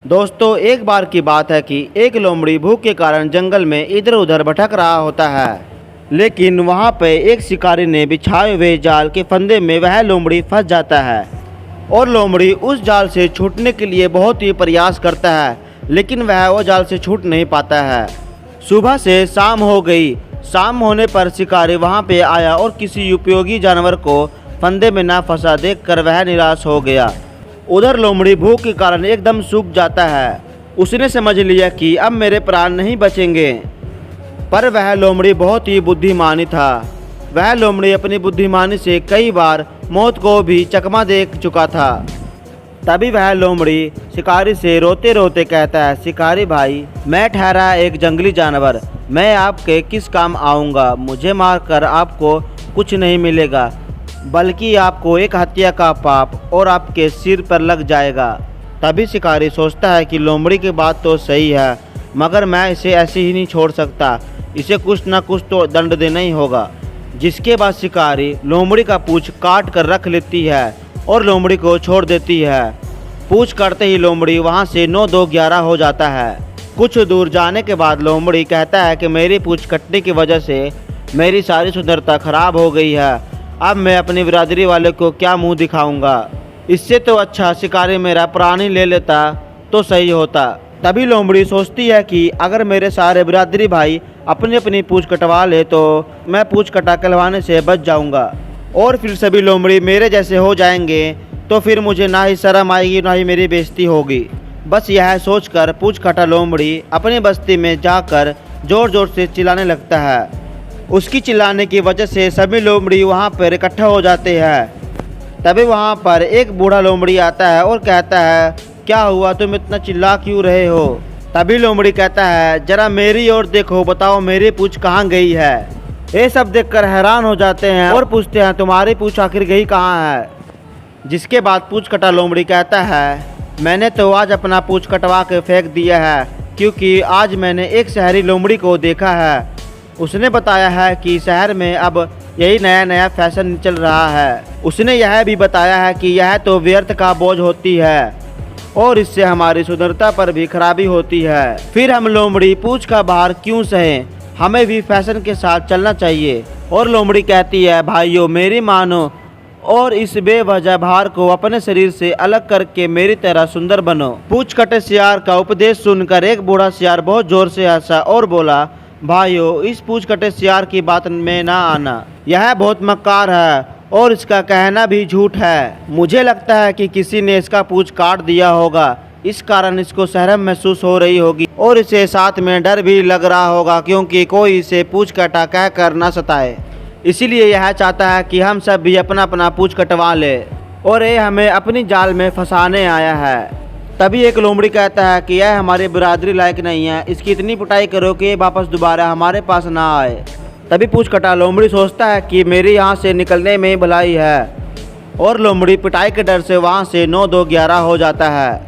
दोस्तों, एक बार की बात है कि एक लोमड़ी भूख के कारण जंगल में इधर उधर भटक रहा होता है। लेकिन वहाँ पे एक शिकारी ने बिछाए हुए जाल के फंदे में वह लोमड़ी फंस जाता है और लोमड़ी उस जाल से छूटने के लिए बहुत ही प्रयास करता है, लेकिन वह वो जाल से छूट नहीं पाता है। सुबह से शाम हो गई। शाम होने पर शिकारी वहाँ पे आया और किसी उपयोगी जानवर को फंदे में ना फंसा देखकर वह निराश हो गया। उधर लोमड़ी भूख के कारण एकदम सूख जाता है। उसने समझ लिया कि अब मेरे प्राण नहीं बचेंगे। पर वह लोमड़ी बहुत ही बुद्धिमानी था। वह लोमड़ी अपनी बुद्धिमानी से कई बार मौत को भी चकमा दे चुका था। तभी वह लोमड़ी शिकारी से रोते रोते कहता है, शिकारी भाई, मैं ठहरा एक जंगली जानवर, मैं आपके किस काम आऊँगा? मुझे मारकर आपको कुछ नहीं मिलेगा, बल्कि आपको एक हत्या का पाप और आपके सिर पर लग जाएगा। तभी शिकारी सोचता है कि लोमड़ी की बात तो सही है, मगर मैं इसे ऐसे ही नहीं छोड़ सकता, इसे कुछ ना कुछ तो दंड देना ही होगा। जिसके बाद शिकारी लोमड़ी का पूंछ काट कर रख लेती है और लोमड़ी को छोड़ देती है। पूंछ काटते ही लोमड़ी वहाँ से 9-2-11 हो जाता है। कुछ दूर जाने के बाद लोमड़ी कहता है कि मेरी पूंछ कटने की वजह से मेरी सारी सुंदरता खराब हो गई है, अब मैं अपनी बिरादरी वाले को क्या मुंह दिखाऊंगा? इससे तो अच्छा शिकारी मेरा प्राण ही ले लेता तो सही होता। तभी लोमड़ी सोचती है कि अगर मेरे सारे बिरादरी भाई अपनी अपनी पूंछ कटवा ले तो मैं पूंछ कटा कहलवाने से बच जाऊंगा, और फिर सभी लोमड़ी मेरे जैसे हो जाएंगे तो फिर मुझे ना ही शर्म आएगी ना ही मेरी बेइज्जती होगी। बस यह सोचकर पूंछ कटा लोमड़ी अपनी बस्ती में जाकर जोर जोर से चिल्लाने लगता है। उसकी चिल्लाने की वजह से सभी लोमड़ी वहाँ पर इकट्ठा हो जाते हैं। तभी वहाँ पर एक बूढ़ा लोमड़ी आता है और कहता है, क्या हुआ, तुम इतना चिल्ला क्यों रहे हो? तभी लोमड़ी कहता है, जरा मेरी ओर देखो, बताओ मेरी पूंछ कहाँ गई है? ये सब देखकर हैरान हो जाते हैं और पूछते हैं, तुम्हारी पूंछ आखिर गई कहाँ है? जिसके बाद पूंछ कटा लोमड़ी कहता है, मैंने तो आज अपना पूंछ कटवा के फेंक दिया है, क्योंकि आज मैंने एक शहरी लोमड़ी को देखा है। उसने बताया है कि शहर में अब यही नया नया फैशन चल रहा है। उसने यह भी बताया है कि यह तो व्यर्थ का बोझ होती है और इससे हमारी सुंदरता पर भी खराबी होती है। फिर हम लोमड़ी पूंछ का भार क्यों सहें? हमें भी फैशन के साथ चलना चाहिए। और लोमड़ी कहती है, भाइयों मेरी मानो और इस बेवजह भार को अपने शरीर से अलग करके मेरी तरह सुंदर बनो। पूंछ कटे सियार का उपदेश सुनकर एक बूढ़ा सियार बहुत जोर से हंसा और बोला, भाइयों इस पूंछ कटे सियार की बात में ना आना, यह बहुत मक्कार है और इसका कहना भी झूठ है। मुझे लगता है कि किसी ने इसका पूंछ काट दिया होगा, इस कारण इसको शर्म महसूस हो रही होगी और इसे साथ में डर भी लग रहा होगा, क्योंकि कोई इसे पूंछ कटा कह कर न सताए। इसीलिए यह चाहता है कि हम सब भी अपना अपना पूंछ कटवा ले और ये हमें अपनी जाल में फंसाने आया है। तभी एक लोमड़ी कहता है कि यह हमारी बिरादरी लायक नहीं है, इसकी इतनी पिटाई करो कि ये वापस दोबारा हमारे पास ना आए। तभी पूंछ कटा लोमड़ी सोचता है कि मेरे यहाँ से निकलने में भलाई है, और लोमड़ी पिटाई के डर से वहाँ से 9-2-11 हो जाता है।